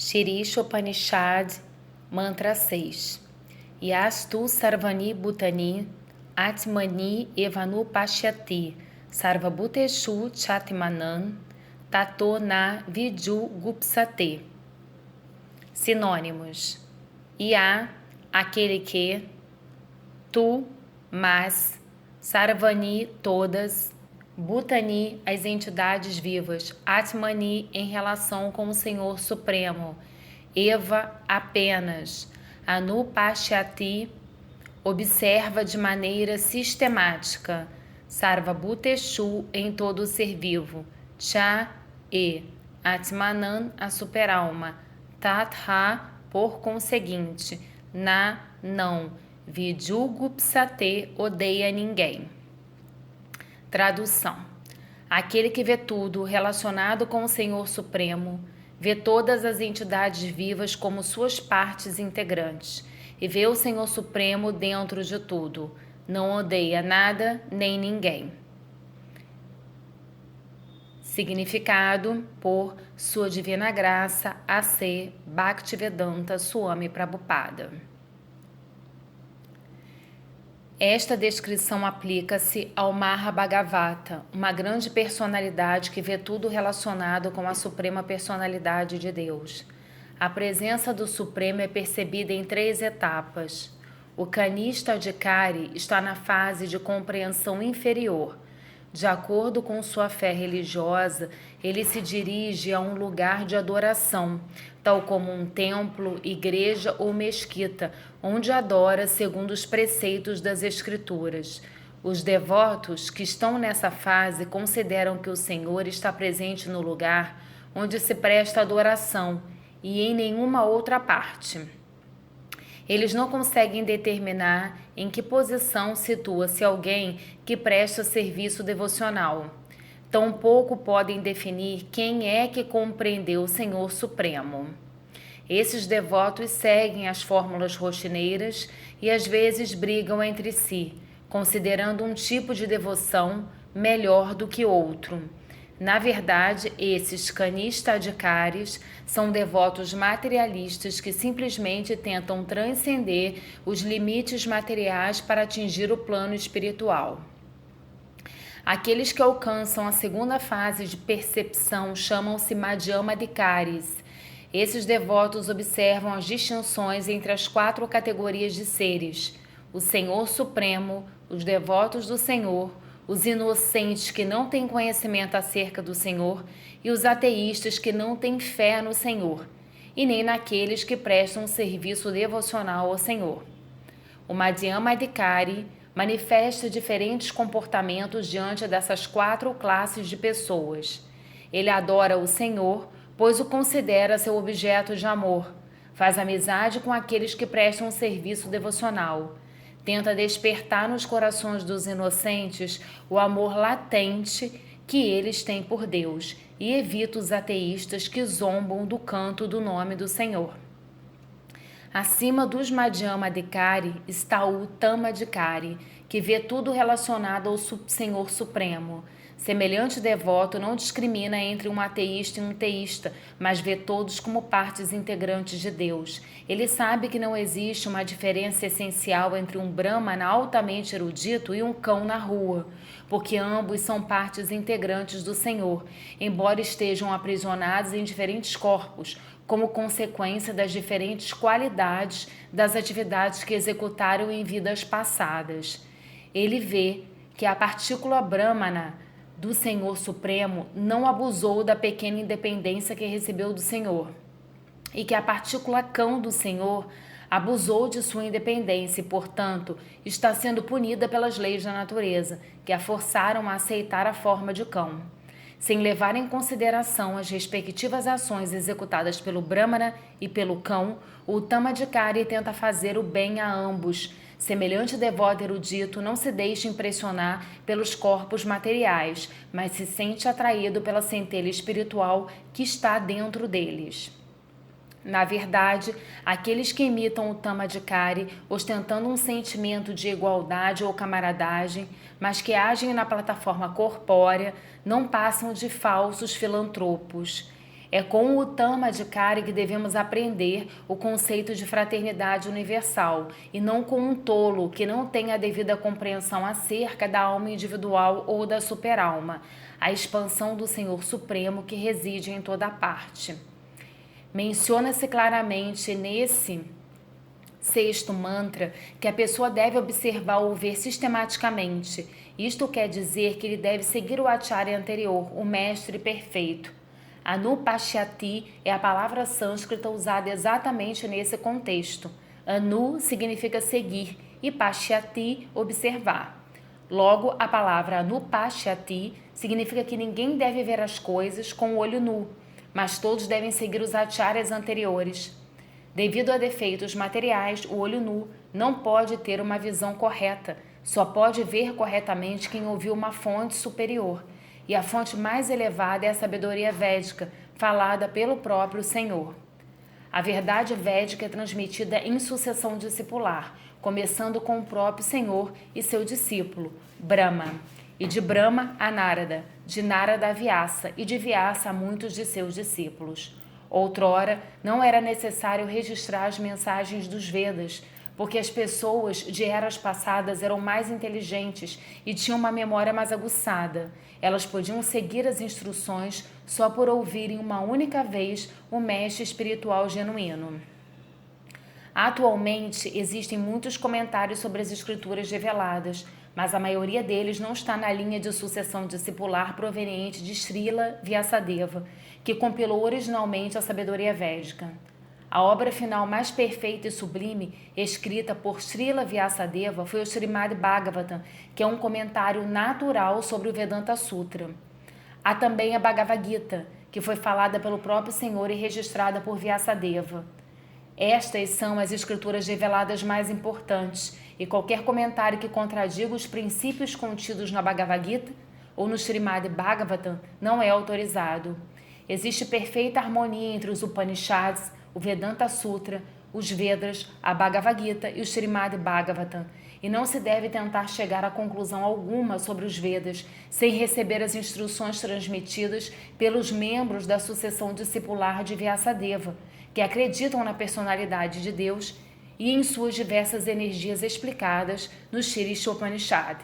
Shri Upanishad, Mantra 6. Yastu Sarvani Bhutani, Atmani Evanu Pashyati, Sarvabhuteshu Chatmanan, Tato na Viju Gupsate. Sinônimos: Ya, aquele que, tu, mas, Sarvani, todas, Bhutani, as entidades vivas, Atmani, em relação com o Senhor Supremo, Eva, apenas, Anupashyati, observa de maneira sistemática, Sarvabhuteshu, em todo o ser vivo, Cha, e, Atmanan, a superalma, Tatha, por conseguinte, Na, não, Vijugupsate, odeia ninguém. Tradução: aquele que vê tudo relacionado com o Senhor Supremo, vê todas as entidades vivas como suas partes integrantes e vê o Senhor Supremo dentro de tudo. Não odeia nada nem ninguém. Significado por Sua Divina Graça A.C. Bhaktivedanta Swami Prabhupada. Esta descrição aplica-se ao Mahabhagavata, uma grande personalidade que vê tudo relacionado com a Suprema Personalidade de Deus. A presença do Supremo é percebida em 3 etapas. O Kanishta Adhikari está na fase de compreensão inferior. De acordo com sua fé religiosa, ele se dirige a um lugar de adoração, tal como um templo, igreja ou mesquita, onde adora segundo os preceitos das Escrituras. Os devotos que estão nessa fase consideram que o Senhor está presente no lugar onde se presta adoração e em nenhuma outra parte. Eles não conseguem determinar em que posição situa-se alguém que presta serviço devocional. Tampouco podem definir quem é que compreendeu o Senhor Supremo. Esses devotos seguem as fórmulas rotineiras e às vezes brigam entre si, considerando um tipo de devoção melhor do que outro. Na verdade, esses Kanishta Adhikaris são devotos materialistas que simplesmente tentam transcender os limites materiais para atingir o plano espiritual. Aqueles que alcançam a segunda fase de percepção chamam-se Madhyama Adhikaris. Esses devotos observam as distinções entre as 4 categorias de seres: o Senhor Supremo, os devotos do Senhor, os inocentes que não têm conhecimento acerca do Senhor e os ateístas que não têm fé no Senhor, e nem naqueles que prestam serviço devocional ao Senhor. O Madhyama Adhikari manifesta diferentes comportamentos diante dessas 4 classes de pessoas. Ele adora o Senhor, pois o considera seu objeto de amor, faz amizade com aqueles que prestam serviço devocional, tenta despertar nos corações dos inocentes o amor latente que eles têm por Deus e evita os ateístas que zombam do canto do nome do Senhor. Acima dos Madhyama Adhikari está o Uttama Adhikari, que vê tudo relacionado ao Senhor Supremo. Semelhante devoto não discrimina entre um ateísta e um teísta, mas vê todos como partes integrantes de Deus. Ele sabe que não existe uma diferença essencial entre um Brahmana altamente erudito e um cão na rua, porque ambos são partes integrantes do Senhor, embora estejam aprisionados em diferentes corpos, como consequência das diferentes qualidades das atividades que executaram em vidas passadas. Ele vê que a partícula Brahmana do Senhor Supremo não abusou da pequena independência que recebeu do Senhor, e que a partícula cão do Senhor abusou de sua independência e, portanto, está sendo punida pelas leis da natureza, que a forçaram a aceitar a forma de cão. Sem levar em consideração as respectivas ações executadas pelo Brahmana e pelo cão, o Uttama Adhikari tenta fazer o bem a ambos. Semelhante devoto erudito não se deixa impressionar pelos corpos materiais, mas se sente atraído pela centelha espiritual que está dentro deles. Na verdade, aqueles que imitam o Uttama Adhikari, ostentando um sentimento de igualdade ou camaradagem, mas que agem na plataforma corpórea, não passam de falsos filantropos. É com o Tamadikari que devemos aprender o conceito de fraternidade universal, e não com um tolo que não tem a devida compreensão acerca da alma individual ou da superalma, a expansão do Senhor Supremo que reside em toda parte. Menciona-se claramente nesse sexto mantra que a pessoa deve observar ou ver sistematicamente. Isto quer dizer que ele deve seguir o acharya anterior, o mestre perfeito. Anupashyati é a palavra sânscrita usada exatamente nesse contexto. Anu significa seguir e pashyati, observar. Logo, a palavra anupashyati significa que ninguém deve ver as coisas com o olho nu, mas todos devem seguir os acharyas anteriores. Devido a defeitos materiais, o olho nu não pode ter uma visão correta, só pode ver corretamente quem ouviu uma fonte superior. E a fonte mais elevada é a sabedoria védica, falada pelo próprio Senhor. A verdade védica é transmitida em sucessão discipular, começando com o próprio Senhor e seu discípulo, Brahma. E de Brahma a Narada, de Narada a Vyasa, e de Vyasa a muitos de seus discípulos. Outrora, não era necessário registrar as mensagens dos Vedas, porque as pessoas de eras passadas eram mais inteligentes e tinham uma memória mais aguçada. Elas podiam seguir as instruções só por ouvirem uma única vez o mestre espiritual genuíno. Atualmente, existem muitos comentários sobre as escrituras reveladas, mas a maioria deles não está na linha de sucessão discipular proveniente de Srila Vyasadeva, que compilou originalmente a sabedoria védica. A obra final mais perfeita e sublime, escrita por Srila Vyasadeva, foi o Srimad Bhagavatam, que é um comentário natural sobre o Vedanta Sutra. Há também a Bhagavad Gita, que foi falada pelo próprio Senhor e registrada por Vyasadeva. Estas são as escrituras reveladas mais importantes, e qualquer comentário que contradiga os princípios contidos na Bhagavad Gita ou no Srimad Bhagavatam não é autorizado. Existe perfeita harmonia entre os Upanishads, o Vedanta Sutra, os Vedas, a Bhagavad Gita e o Srimad Bhagavatam, e não se deve tentar chegar a conclusão alguma sobre os Vedas sem receber as instruções transmitidas pelos membros da sucessão discipular de Vyasadeva, que acreditam na personalidade de Deus e em suas diversas energias explicadas no Shri Upanishad.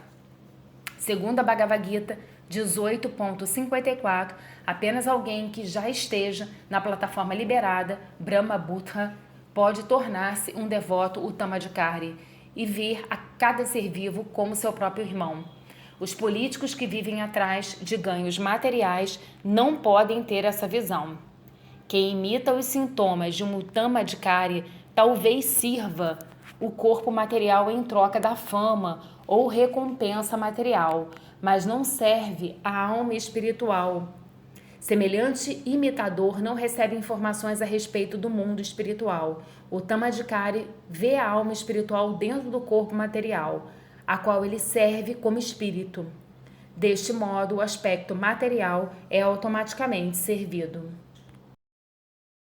Segundo a Bhagavad Gita 18.54, apenas alguém que já esteja na plataforma liberada, Brahma Buddha, pode tornar-se um devoto Uttamadikari e ver a cada ser vivo como seu próprio irmão. Os políticos que vivem atrás de ganhos materiais não podem ter essa visão. Quem imita os sintomas de um Uttamadikari talvez sirva o corpo material em troca da fama ou recompensa material, mas não serve a alma espiritual. Semelhante imitador não recebe informações a respeito do mundo espiritual. O Tamadikari vê a alma espiritual dentro do corpo material, a qual ele serve como espírito. Deste modo, o aspecto material é automaticamente servido.